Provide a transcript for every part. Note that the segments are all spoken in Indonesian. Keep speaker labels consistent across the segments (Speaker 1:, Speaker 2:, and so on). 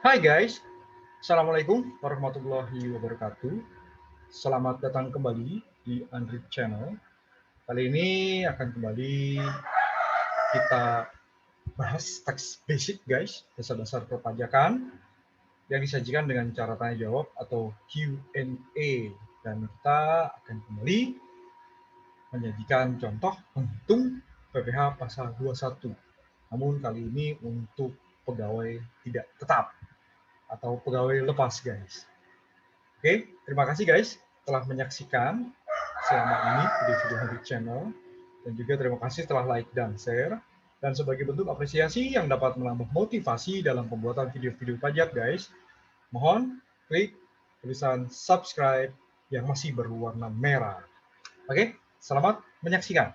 Speaker 1: Hai guys, Assalamualaikum warahmatullahi wabarakatuh. Selamat datang kembali di Android Channel. Kali ini akan kembali kita bahas tax basic guys, dasar-dasar perpajakan yang disajikan dengan cara tanya jawab atau Q&A. Dan kita akan kembali menyajikan contoh penghitung PPh pasal 21. Namun kali ini untuk pegawai tidak tetap atau pegawai lepas guys. Oke, terima kasih guys telah menyaksikan selama ini video-video Habit Channel, dan juga terima kasih telah like dan share. Dan sebagai bentuk apresiasi yang dapat menambah motivasi dalam pembuatan video-video pajak guys, mohon klik tulisan subscribe yang masih berwarna merah. Oke, selamat menyaksikan.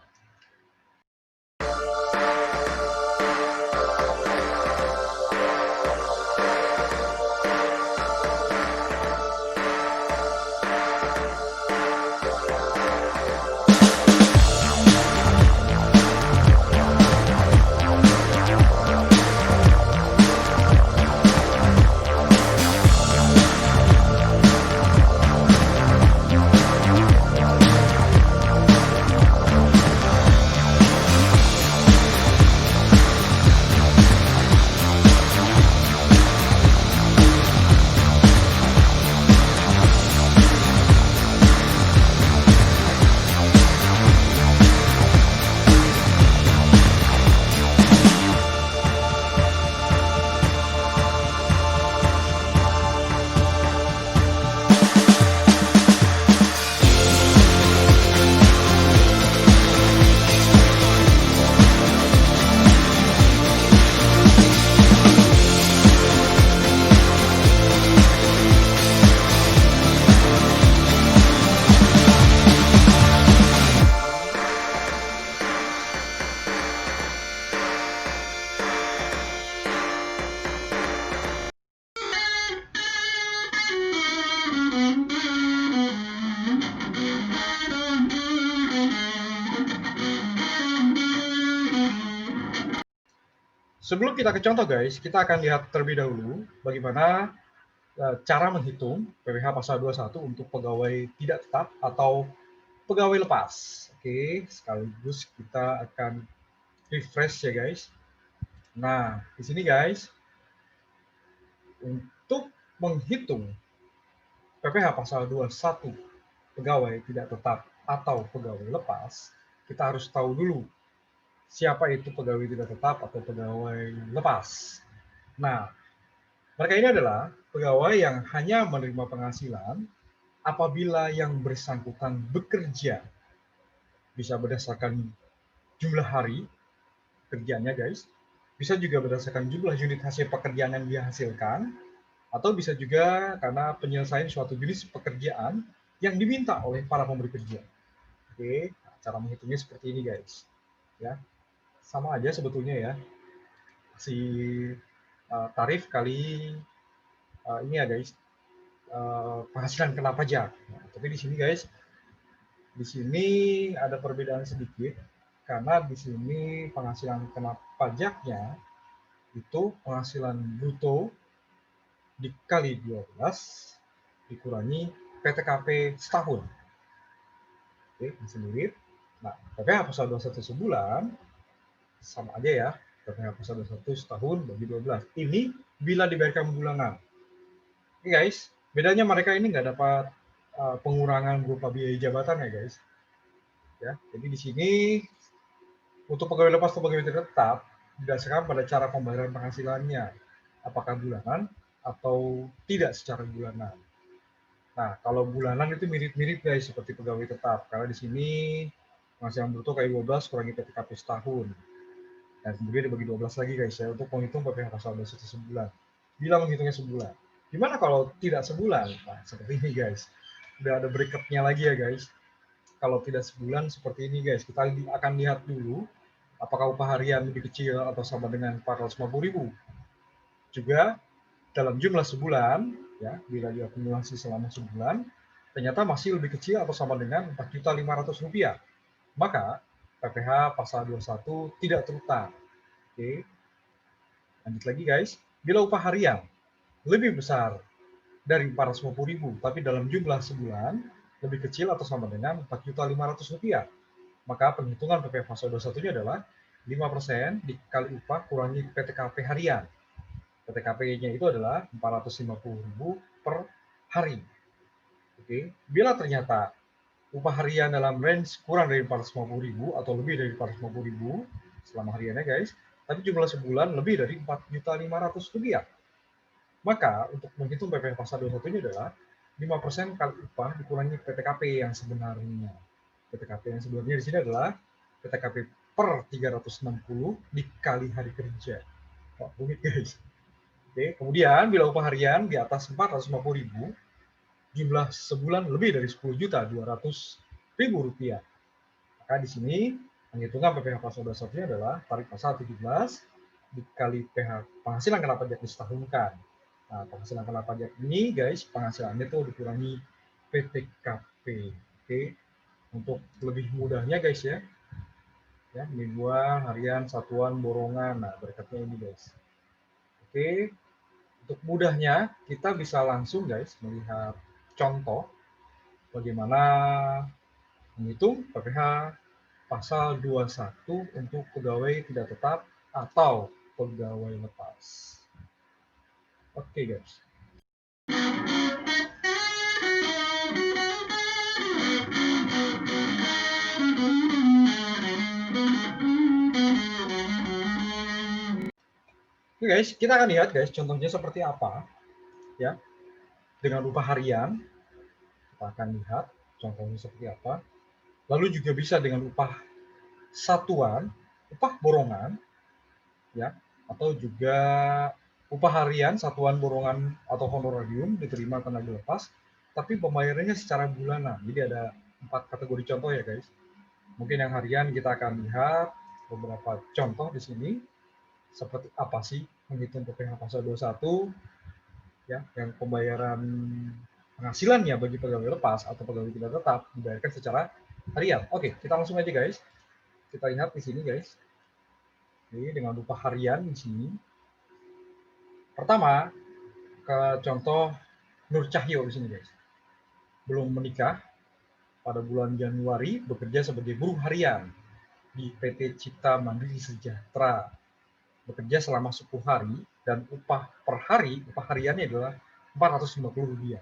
Speaker 1: Sebelum kita ke contoh guys, kita akan lihat terlebih dahulu bagaimana cara menghitung PPh pasal 21 untuk pegawai tidak tetap atau pegawai lepas. Oke, sekaligus kita akan refresh ya guys. Nah, di sini guys, untuk menghitung PPh pasal 21 pegawai tidak tetap atau pegawai lepas, kita harus tahu dulu siapa itu pegawai tidak tetap atau pegawai lepas. Nah, mereka ini adalah pegawai yang hanya menerima penghasilan apabila yang bersangkutan bekerja. Bisa berdasarkan jumlah hari kerjanya guys, bisa juga berdasarkan jumlah unit hasil pekerjaan yang dia hasilkan, atau bisa juga karena penyelesaian suatu jenis pekerjaan yang diminta oleh para pemberi kerja. Oke, cara menghitungnya seperti ini guys. Ya, sama aja sebetulnya ya. Si tarif kali ini ya guys, penghasilan kena pajak. Nah, tapi di sini guys, di sini ada perbedaan sedikit karena di sini penghasilan kena pajaknya itu penghasilan bruto dikali 12 dikurangi PTKP setahun. Oke, masih mirip. Nah, PPh pasal 21 sebulan sama aja ya. PPh pasal 21 setahun bagi 12. Ini bila dibayarkan bulanan. Oke guys, bedanya mereka ini nggak dapat pengurangan berupa biaya jabatan ya guys. Ya, jadi di sini untuk pegawai lepas atau pegawai tetap didasarkan pada cara pembayaran penghasilannya, apakah bulanan atau tidak secara bulanan. Nah, kalau bulanan itu mirip-mirip guys seperti pegawai tetap, karena di sini penghasilan bruto kali 12 kurangi PTKP setahun. Dan kemudian dibagi 12 lagi guys ya untuk menghitung PPh pasal 21 sebulan. Bila menghitungnya sebulan. Gimana kalau tidak sebulan? Nah, seperti ini guys. Udah ada berikutnya lagi ya guys. Kalau tidak sebulan seperti ini guys. Kita akan lihat dulu apakah upah harian lebih kecil atau sama dengan 450.000. Juga dalam jumlah sebulan, ya, bila diakumulasi selama sebulan, ternyata masih lebih kecil atau sama dengan Rp4.500.000. Maka PPh pasal 21 tidak terutang. Oke. Lanjut lagi guys. Bila upah harian lebih besar dari 450.000, tapi dalam jumlah sebulan lebih kecil atau sama dengan Rp4.500.000. Maka penghitungan PPh fase 21-nya adalah 5% dikali upah kurangi PTKP harian. PTKP-nya itu adalah 450.000 per hari. Oke, bila ternyata upah harian dalam range kurang dari 450.000 atau lebih dari 450.000 selama hariannya guys, tapi jumlah sebulan lebih dari Rp4.500.000. Maka untuk menghitung PPh pasal 21-nya adalah 5% kali upah dikurangi PTKP yang sebenarnya. PTKP yang sebenarnya di sini adalah PTKP per 360 dikali hari kerja. Wah, rumit guys. Oke, kemudian bila upah harian di atas 450.000, jumlah sebulan lebih dari 10.200.000 rupiah. Maka di sini penghitungan PPh pasal 21-nya adalah tarif pasal 17 dikali penghasilan kena pajak disetahunkan. Nah, penghasilan kena pajak ini guys, penghasilannya itu dikurangi PTKP. Oke, untuk lebih mudahnya guys ya, mingguan, harian, satuan, borongan. Nah, berikutnya ini guys. Oke, untuk mudahnya kita bisa langsung guys melihat contoh bagaimana menghitung PPh pasal 21 untuk pegawai tidak tetap atau pegawai lepas. Oke guys. Oke guys, kita akan lihat guys contohnya seperti apa ya. Dengan upah harian kita akan lihat contohnya seperti apa. Lalu juga bisa dengan upah satuan, upah borongan ya, atau juga upah harian, satuan borongan atau honorarium diterima tenaga lepas, tapi pembayarannya secara bulanan. Jadi ada 4 kategori contoh ya guys. Mungkin yang harian kita akan lihat beberapa contoh di sini. Seperti apa sih menghitung PPh pasal 21 ya, yang pembayaran penghasilannya bagi pegawai lepas atau pegawai tidak tetap dibayarkan secara harian. Oke, kita langsung aja guys. Kita lihat di sini guys. Oke, dengan upah harian di sini. Pertama, ke contoh Nur Cahyo di sini guys. Belum menikah, pada bulan Januari bekerja sebagai buruh harian di PT Cipta Mandiri Sejahtera. Bekerja selama 10 hari dan upah per hari, upah hariannya adalah Rp450.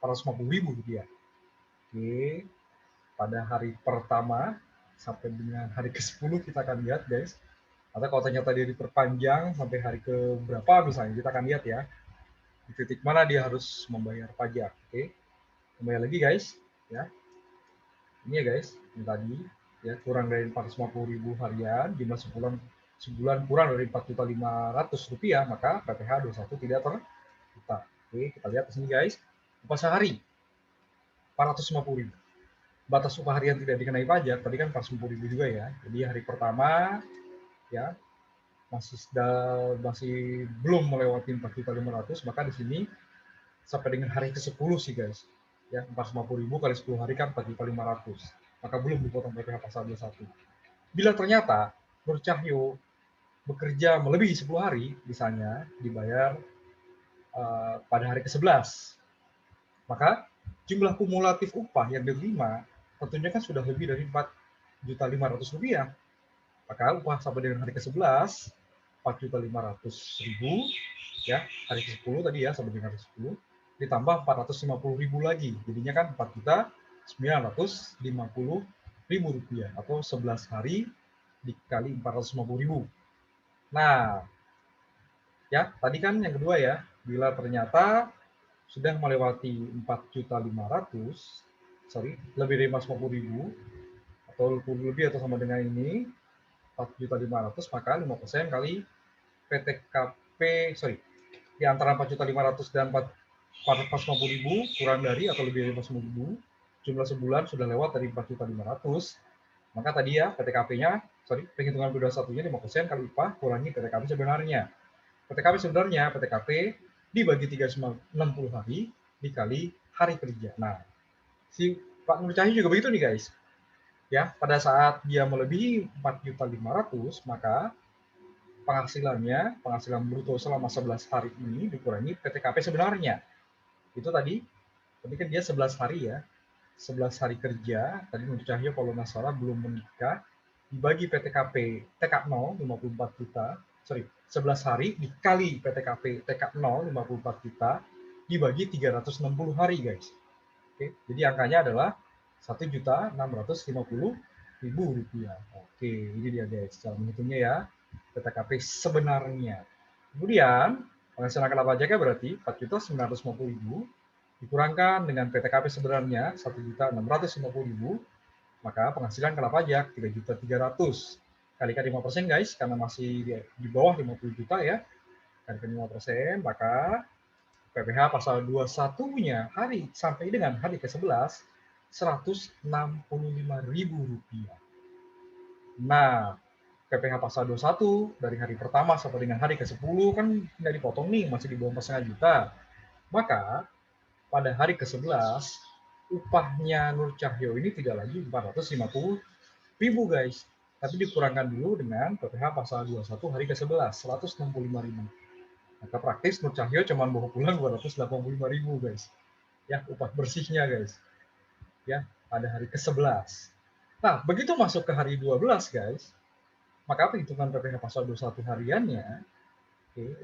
Speaker 1: Rp450.000. Oke, pada hari pertama sampai dengan hari ke-10 kita akan lihat guys. Atau kalau ternyata dia diperpanjang sampai hari ke berapa misalnya, kita akan lihat ya di titik mana dia harus membayar pajak. Oke, kembali lagi guys ya. Ini ya guys, yang tadi ya, kurang dari 450.000 harian, jumlah sebulan kurang dari Rp4.500.000, maka PPh 21 tidak tertetap. Oke, kita lihat di sini guys. Upah sehari 450.000. Batas upah harian tidak dikenai pajak, tadi kan 450.000 juga ya. Jadi hari pertama ya masih belum melewati 4.500.000, maka di sini sampai dengan hari ke-10 sih guys. Ya, 450.000 kali 10 hari kan 4.500. Maka belum dipotong PPh pasal 21. Bila ternyata Nur Cahyo bekerja melebihi 10 hari, misalnya dibayar pada hari ke-11, maka jumlah kumulatif upah yang diterima tentunya kan sudah lebih dari Rp4.500.000. Maka upah sampai dengan hari ke-11 Rp4.500.000 ya, hari ke-10 tadi ya, sampai dengan hari ke-10 ditambah Rp450.000 lagi, jadinya kan Rp4.950.000 atau 11 hari dikali 450.000. Nah, ya tadi kan yang kedua ya, bila ternyata sudah melewati 4.500.000, lebih dari 450.000 atau lebih atau sama dengan ini 4.500.000, maka 5% kali PTKP, di antara 4.500.000 dan 450.000 kurang dari atau lebih dari 450.000, jumlah sebulan sudah lewat dari 4.500.000, maka tadi ya PTKP-nya, penghitungan P21-nya 5% kali upah kurangi PTKP sebenarnya. PTKP sebenarnya PTKP dibagi 360 hari dikali hari kerja. Nah, si Pak Nur Cahyo juga begitu nih guys. Ya, pada saat dia melebihi 4.500.000, maka penghasilan bruto selama 11 hari ini dikurangi PTKP sebenarnya. Itu tadi kan dia 11 hari ya, 11 hari kerja, tadi Nur Cahyo kalau nggak salah belum menikah, dibagi PTKP TK0 54 juta, 11 hari dikali PTKP TK0 54 juta, dibagi 360 hari guys. Oke, jadi angkanya adalah 1.650.000 rupiah. Oke, ini dia guys, cara menghitungnya ya, PTKP sebenarnya. Kemudian, penghasilan kena pajaknya berarti 4.950.000 dikurangkan dengan PTKP sebenarnya 1.650.000, maka penghasilan kena pajak 3.300.000. Kalikan 5% guys, karena masih di bawah 50 juta ya. Kalikan 5%, maka PPh pasal 21-nya hari sampai dengan hari ke-11 Rp165.000. Nah, PPh pasal 21 dari hari pertama sampai dengan hari ke-10 kan nggak dipotong nih, masih di bawah 4,5 juta. Maka pada hari ke-11 upahnya Nur Cahyo ini tidak lagi 450.000 guys, tapi dikurangkan dulu dengan PPh pasal 21 hari ke-11 165.000. Maka praktis Nur Cahyo cuma bawa pulang 285.000 guys. Ya, upah bersihnya guys. Ya, pada hari ke-11. Nah, begitu masuk ke hari 12 guys, maka perhitungan PPh pasal 21 hariannya,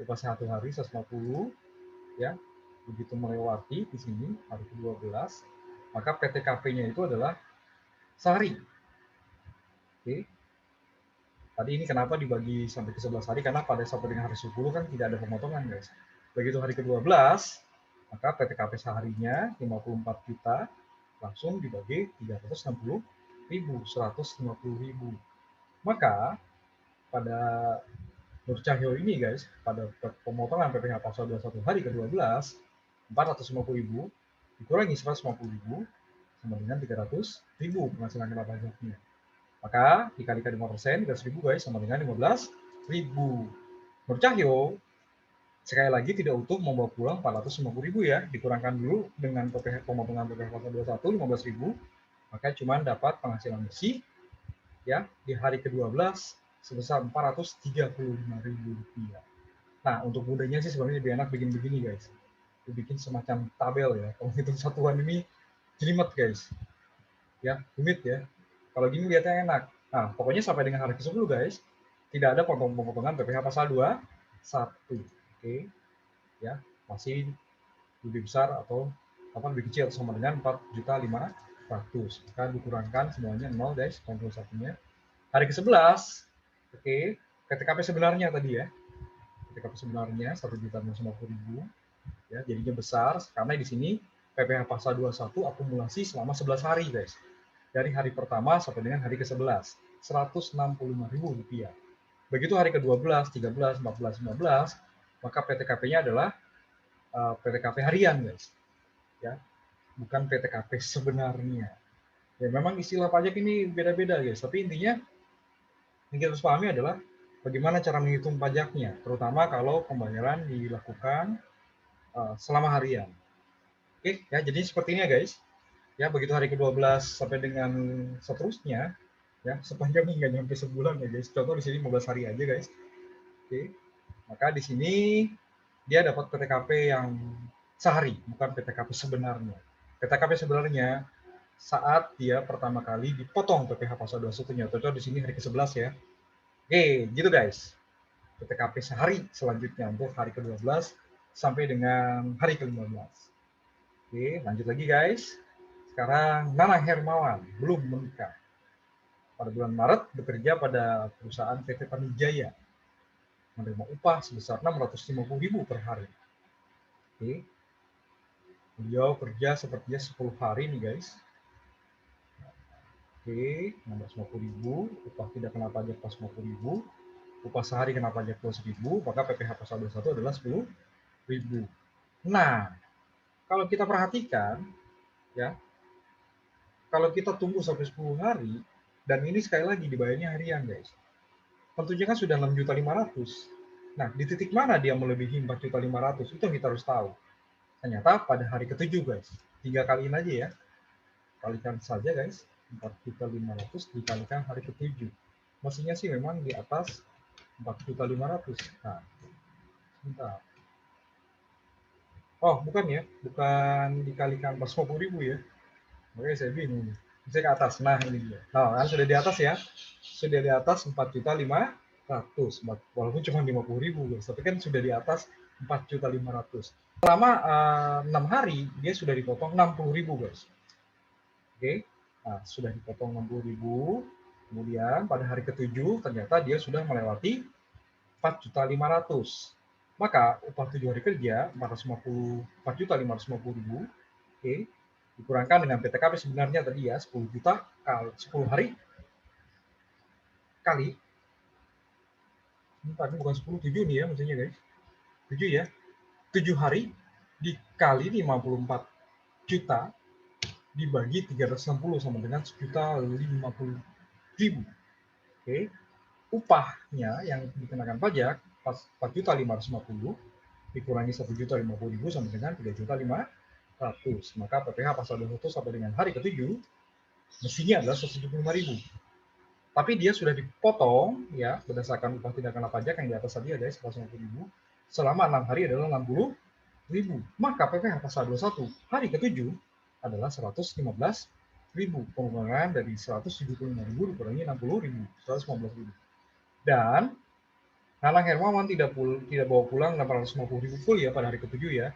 Speaker 1: upah satu hari 150, ya, begitu melewati di sini hari ke-12, maka PTKP-nya itu adalah sehari. Tadi ini kenapa dibagi sampai ke 11 hari, karena pada sampai dengan hari 10 kan tidak ada pemotongan guys. Begitu hari ke-12, maka PTKP seharinya 54 juta, langsung dibagi 360.000, 150.000. Maka pada Nur Cahyo ini guys, pada pemotongan PPh pasal 21 hari ke-12, 450.000 dikurangi 150.000 sama dengan 300.000 penghasilan kena pajaknya. Maka dikalikan 5%, 300.000 guys, sama dengan 15.000. Nur Cahyo sekali lagi tidak utuh membawa pulang 450.000 ya, dikurangkan dulu dengan pemotongan PPh pasal 21 15.000, maka cuma dapat penghasilan bersih ya di hari ke-12 sebesar 435.000 rupiah. Nah, untuk mudahnya sih sebenarnya lebih enak bikin begini guys, bikin semacam tabel ya. Kalau hitung satuan ini jelimet guys, ya rumit ya. Kalau gini lihatnya enak. Nah, pokoknya sampai dengan hari ke-10 guys, tidak ada pemotongan PPh pasal 21. Oke. Ya, masih lebih besar atau lebih kecil sama dengan 4.500.000. Maka dikurangkan semuanya 0 guys, kontrol satunya. Hari ke-11, oke, PTKP sebenarnya tadi ya. PTKP sebenarnya 1.650.000 ya, jadinya besar karena di sini PPh pasal 21 akumulasi selama 11 hari guys. Dari hari pertama sampai dengan hari ke-11, Rp165.000. Begitu hari ke-12, 13, 14, 15, maka PTKP-nya adalah PTKP harian guys. Ya, bukan PTKP sebenarnya. Ya, memang istilah pajak ini beda-beda guys, tapi intinya yang kita harus pahami adalah bagaimana cara menghitung pajaknya, terutama kalau pembayaran dilakukan selama harian. Oke, ya jadi seperti ini ya guys. Ya, begitu hari ke-12 sampai dengan seterusnya, ya sepanjang nggak nyampe sebulan ya guys. Contoh di sini 15 hari aja guys. Oke, maka di sini dia dapat PTKP yang sehari, bukan PTKP sebenarnya. PTKP sebenarnya saat dia pertama kali dipotong PPh pasal 21-nya. Contoh di sini hari ke-11 ya. Oke, gitu guys. PTKP sehari selanjutnya untuk hari ke-12 sampai dengan hari ke-15. Oke, lanjut lagi guys. Sekarang Nana Hermawan belum menikah. Pada bulan Maret bekerja pada perusahaan PT Panijaya. Menerima upah sebesar 650.000 per hari. Oke. Beliau kerja sepertinya 10 hari nih guys. Oke, 650.000, upah tidak kena pajak pas 50.000, upah sehari kena pajak 12.000, maka PPh pasal 21 adalah 10.000. Nah, kalau kita perhatikan ya, kalau kita tunggu sampai 10 hari, dan ini sekali lagi dibayarnya harian guys, tentunya kan sudah 6.500.000. Nah, di titik mana dia melebihi 4.500.000, itu yang kita harus tahu. Ternyata pada hari ke-7 guys, 3 kaliin aja ya, kalikan saja guys, 4.500.000 dikalikan hari ke-7. Mestinya sih memang di atas 4.500.000. Nah, sebentar. Oh, bukan ya, bukan dikalikan 450.000 ya. Makanya saya bingung. Saya ke atas. Nah, ini dia. Nah, kan sudah di atas ya. Sudah di atas 4.500.000. Walaupun cuma 50.000, guys. Tapi kan sudah di atas 4.500.000. Selama 6 hari, dia sudah dipotong 60.000, guys. Oke. Nah, sudah dipotong 60.000. Kemudian pada hari ke-7 ternyata dia sudah melewati 4.500.000. Maka upah 7 hari kerja 4.550.000, oke, dikurangkan dengan PTKP sebenarnya tadi ya 10 juta kali 10 hari kali, ini bukan 10, 7 nih ya maksudnya guys, 7 ya, 7 hari dikali 54 juta dibagi 360 sama dengan 1.050.000. Oke, upahnya yang dikenakan pajak 4.550.000 dikurangi 1.050.000 sama dengan 3.500.000. Maka PPh pasal 21 sampai dengan hari ke-7 mestinya adalah 175.000. Tapi dia sudah dipotong ya berdasarkan upah tidak kena pajak yang di atas tadi ada 150.000 selama 6 hari adalah 60.000. Maka PPh pasal 21 hari ke-7 adalah 115.000. Pengurangan dari 175.000 dikurangi 60.000, 115.000. Dan Nanang Hermawan tidak bawa pulang 850.000 full ya pada hari ke-7 ya.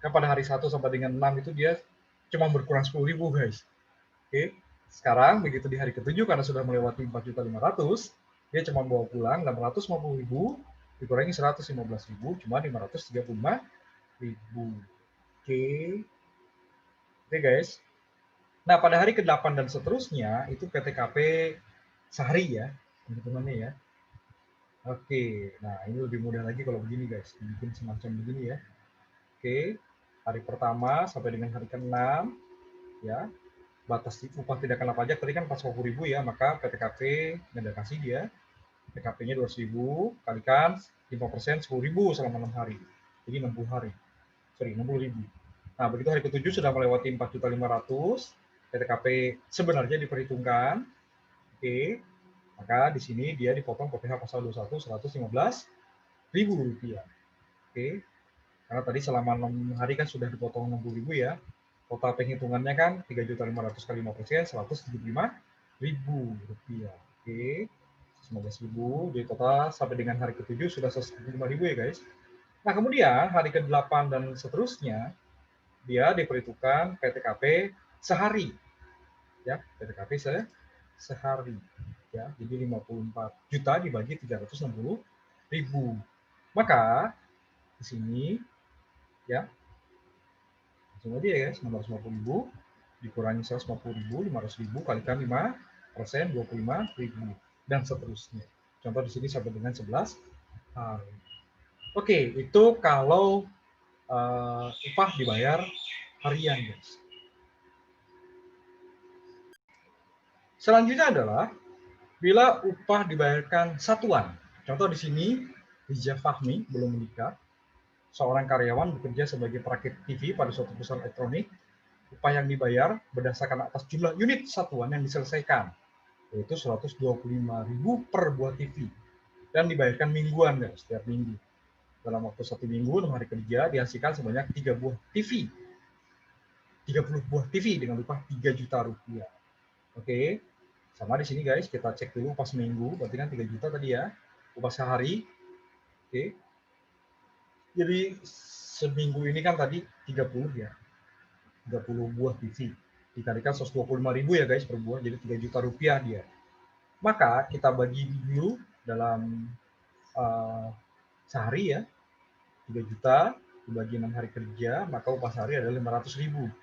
Speaker 1: Kan pada hari 1 sampai dengan 6 itu dia cuma berkurang 10.000 guys. Oke. Sekarang begitu di hari ke-7 karena sudah melewati 4.500.000, dia cuma bawa pulang 650.000 dikurangi 115.000 cuma 535.000. Oke. Oke guys. Nah, pada hari ke-8 dan seterusnya itu PTKP sehari ya, teman-temannya ya. Oke, nah ini lebih mudah lagi kalau begini guys, bikin semacam begini ya. Oke, hari pertama sampai dengan hari ke-6 ya, batas upah tidak kena pajak tadi kan 40.000 ya, maka PTKP nggak kasih dia, PTKP-nya 200.000 kalikan 5% 10.000 selama 6 hari, jadi 60 hari, 60.000. Nah begitu hari ke-7 sudah melewati 4.500.000, PTKP sebenarnya diperhitungkan, oke, maka di sini dia dipotong PPh pasal 21 115.000 rupiah. Oke, karena tadi selama 6 hari kan sudah dipotong 60.000 ya. Total penghitungannya kan 3.500 kali 5%, 175.000 rupiah. Oke, 19.000 di total sampai dengan hari ke-7 sudah 175.000 ya guys. Nah kemudian hari ke-8 dan seterusnya dia diperhitungkan PTKP sehari. Ya, PTKP sehari. Ya, jadi 54 juta dibagi 360.000. Maka di sini ya langsung aja ya guys, 650.000 dikurangi 150.000, 500.000 kalikan 5%, 25.000 dan seterusnya. Contoh di sini sampai dengan 11 hari. Oke, itu kalau upah dibayar harian guys. Selanjutnya adalah bila upah dibayarkan satuan. Contoh di sini Rija Fahmi belum menikah, seorang karyawan bekerja sebagai perakit TV pada suatu perusahaan elektronik. Upah yang dibayar berdasarkan atas jumlah unit satuan yang diselesaikan, yaitu 125.000 per buah TV. Dan dibayarkan mingguan ya, setiap minggu. Dalam waktu 1 minggu, 6 hari kerja, dihasilkan sebanyak 3 buah TV. 30 buah TV dengan upah 3 juta rupiah. Oke, sama di sini guys, kita cek dulu upah seminggu, berarti kan 3 juta tadi ya. Upah sehari, oke. Jadi seminggu ini kan tadi 30 ya. 30 buah TV dikalikan 125.000 ya guys per buah, jadi 3 juta rupiah dia. Maka kita bagi dulu dalam sehari ya, 3 juta dibagi 6 hari kerja, maka upah sehari adalah 500.000.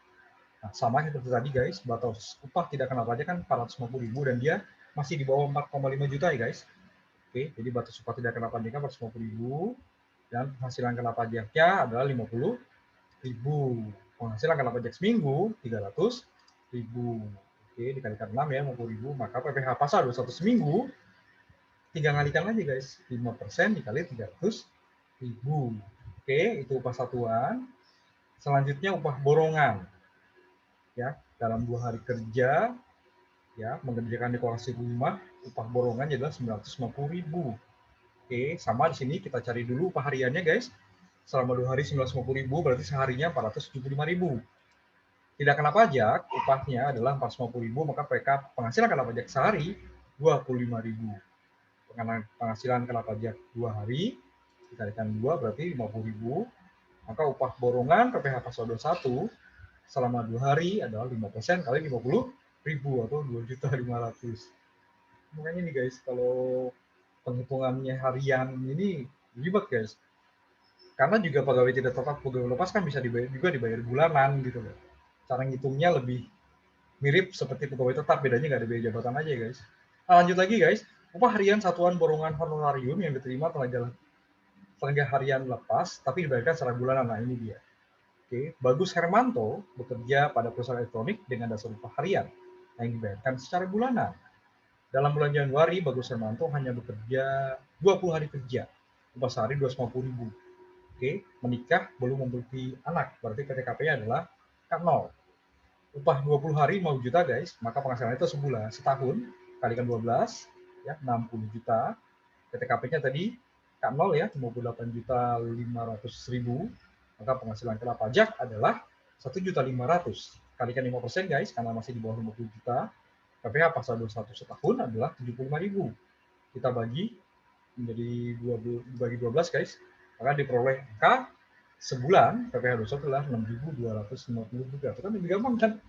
Speaker 1: Nah, sama seperti tadi guys, batas upah tidak kena pajak kan 450.000 dan dia masih di bawah 4,5 juta ya guys. Oke, jadi batas upah tidak kena pajak 450.000 dan penghasilan kena pajaknya adalah 50.000. Penghasilan kena pajak seminggu 300.000. Oke, dikalikan 6 ya 50.000, maka PPh pasal 21 seminggu tinggal ngalikan aja guys, 5% dikali 300.000. Oke, itu upah satuan. Selanjutnya upah borongan. Ya, dalam 2 hari kerja ya mengerjakan dekorasi rumah, upah borongannya adalah 950.000. Oke, sama di sini kita cari dulu upah hariannya guys. Selama 2 hari 950.000 berarti seharinya 475.000. Tidak kena pajak, upahnya adalah 450.000, maka penghasilan kena pajak sehari 25.000. Penghasilan kena pajak 2 hari dikalikan 2 berarti 50.000. Maka upah borongan PPh pasal 21 selama 2 hari adalah 5% kali 50.000 atau 2.500.000. Makanya nih guys, kalau penghitungannya harian ini ribet guys. Karena juga pegawai tidak tetap, pegawai lepas kan bisa dibayar bulanan gitu loh. Cara ngitungnya lebih mirip seperti pegawai tetap, bedanya nggak ada biaya jabatan aja guys. Nah, lanjut lagi guys, upah harian satuan borongan honorarium yang diterima tenaga harian lepas tapi dibayarkan secara bulanan. Nah ini dia. Oke, Bagus Hermanto bekerja pada perusahaan elektronik dengan dasar upah harian yang dibayarkan secara bulanan. Dalam bulan Januari, Bagus Hermanto hanya bekerja 20 hari kerja, upah sehari 250.000. Oke, menikah belum memiliki anak, berarti PTKP-nya adalah K0. Upah 20 hari 50 juta guys, maka penghasilan itu setahun kalikan 12 ya 60 juta. PTKP-nya tadi K0 ya 58.500.000, maka penghasilan kena pajak adalah 1.500.000 kalikan 5% guys, karena masih di bawah 50 juta. PPh pasal 21 setahun adalah 75.000. Kita bagi menjadi 12 guys, maka diperoleh angka sebulan PPh 21 adalah 6.250 juga. Itu kan lebih gampang kan?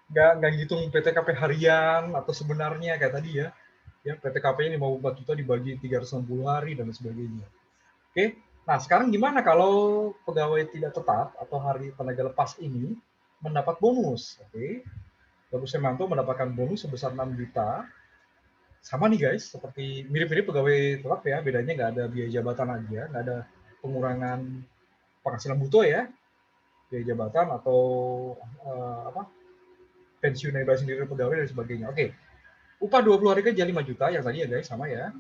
Speaker 1: Nggak ngitung PTKP harian atau sebenarnya kayak tadi ya. Ya, PTKP ini mau 4 juta dibagi 360 hari dan sebagainya. Oke, nah sekarang gimana kalau pegawai tidak tetap atau hari tenaga lepas ini mendapat bonus? Oke, Bagus Hermanto mendapatkan bonus sebesar 6 juta. Sama nih guys, seperti mirip-mirip pegawai tetap ya, bedanya nggak ada biaya jabatan aja, nggak ada pengurangan penghasilan butuh ya, biaya jabatan atau pensiun yang bayar sendiri pegawai dan sebagainya. Oke, upah 20 hari kerja 5 juta yang tadi ya guys, sama ya.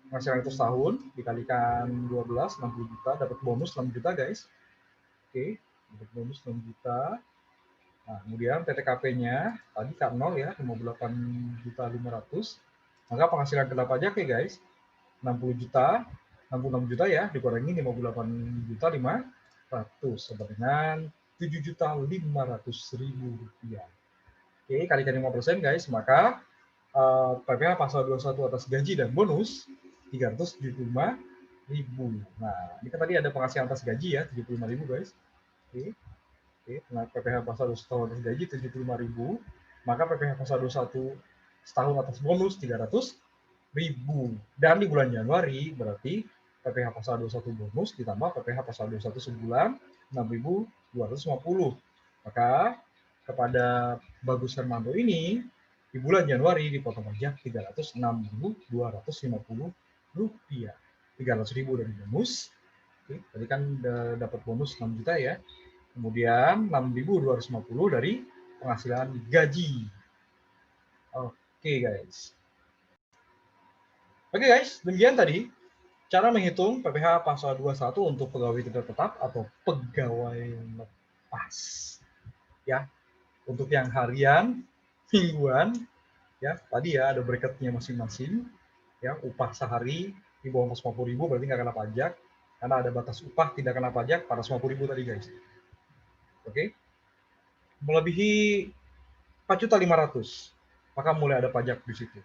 Speaker 1: Penghasilan itu setahun dikalikan 12, 60 juta, dapat bonus 6 juta guys. Oke, dapat bonus 6 juta. Nah, kemudian PTKP-nya tadi K0 ya, 58.500. Maka penghasilan kena pajak ya guys, 60 juta, 66 juta ya, dikurangi 58 juta 500 sama dengan 7.500.000 rupiah. Oke, kalikan 5% guys, maka PPh pasal 21 atas gaji dan bonus 375.000. Nah, ini kan tadi ada penghasilan atas gaji ya, 75.000 guys. Oke, nah PPh pasal 21 atas gaji 75.000, maka PPh pasal 21 setahun atas bonus 300.000. Dan di bulan Januari berarti PPh pasal 21 bonus ditambah PPh pasal 21 sebulan 6.250. Maka kepada Bagus Hermanto ini di bulan Januari dipotong pajak 306.250 rupiah. 300.000 dari bonus. Oke, tadi kan dapat bonus 6 juta ya. Kemudian 6.250 dari penghasilan gaji. Oke guys. Oke guys, demikian tadi cara menghitung PPh pasal 21 untuk pegawai tidak tetap atau pegawai lepas. Ya, untuk yang harian, mingguan, ya tadi ya ada bracketnya masing-masing. Ya, upah sehari di bawah 450.000 berarti nggak kena pajak, karena ada batas upah tidak kena pajak pada 450.000 tadi guys. Oke, melebihi 4.500.000 maka mulai ada pajak di situ.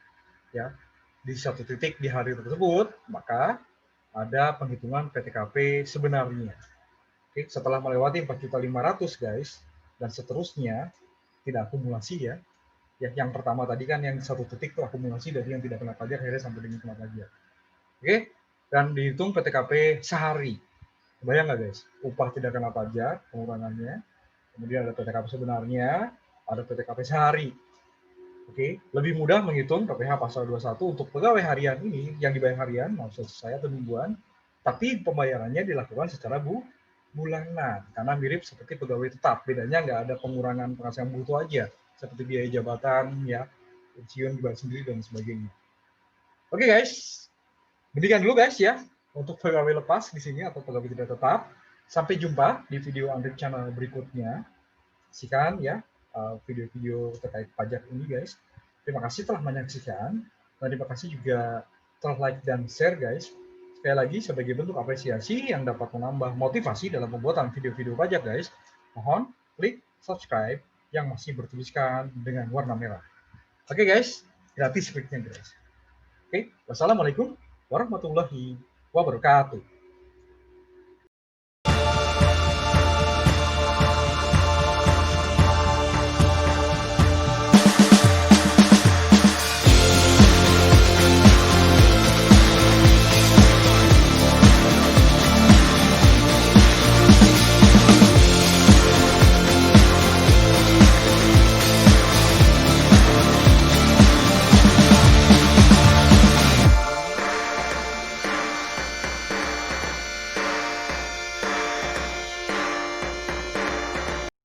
Speaker 1: Ya, di satu titik di hari tersebut maka ada penghitungan PTKP sebenarnya. Oke, setelah melewati 4.500.000 guys dan seterusnya tidak akumulasi ya. Ya, yang pertama tadi kan yang satu titik itu akumulasi dari yang tidak kena pajak akhirnya sampai dengan kena pajak. Oke, dan dihitung PTKP sehari. Bayang nggak guys? Upah tidak kena pajak pengurangannya. Kemudian ada PTKP sebenarnya, ada PTKP sehari. Oke, lebih mudah menghitung PPh pasal 21 untuk pegawai harian ini yang dibayar harian, maksud saya atau mingguan, tapi pembayarannya dilakukan secara bulanan, karena mirip seperti pegawai tetap, bedanya nggak ada pengurangan penghasilan butuh aja, seperti biaya jabatan, ya, pensiun dibayar sendiri dan sebagainya. Oke guys, demikian dulu guys ya untuk pegawai lepas di sini atau pegawai tidak tetap. Sampai jumpa di video Android channel berikutnya. Saksikan ya video-video terkait pajak ini guys. Terima kasih telah menyaksikan dan terima kasih juga telah like dan share guys. Sekali sekali lagi sebagai bentuk apresiasi yang dapat menambah motivasi dalam pembuatan video-video pajak guys, mohon klik subscribe yang masih bertuliskan dengan warna merah. Oke guys, gratis kliknya guys. Oke, wassalamualaikum warahmatullahi wabarakatuh.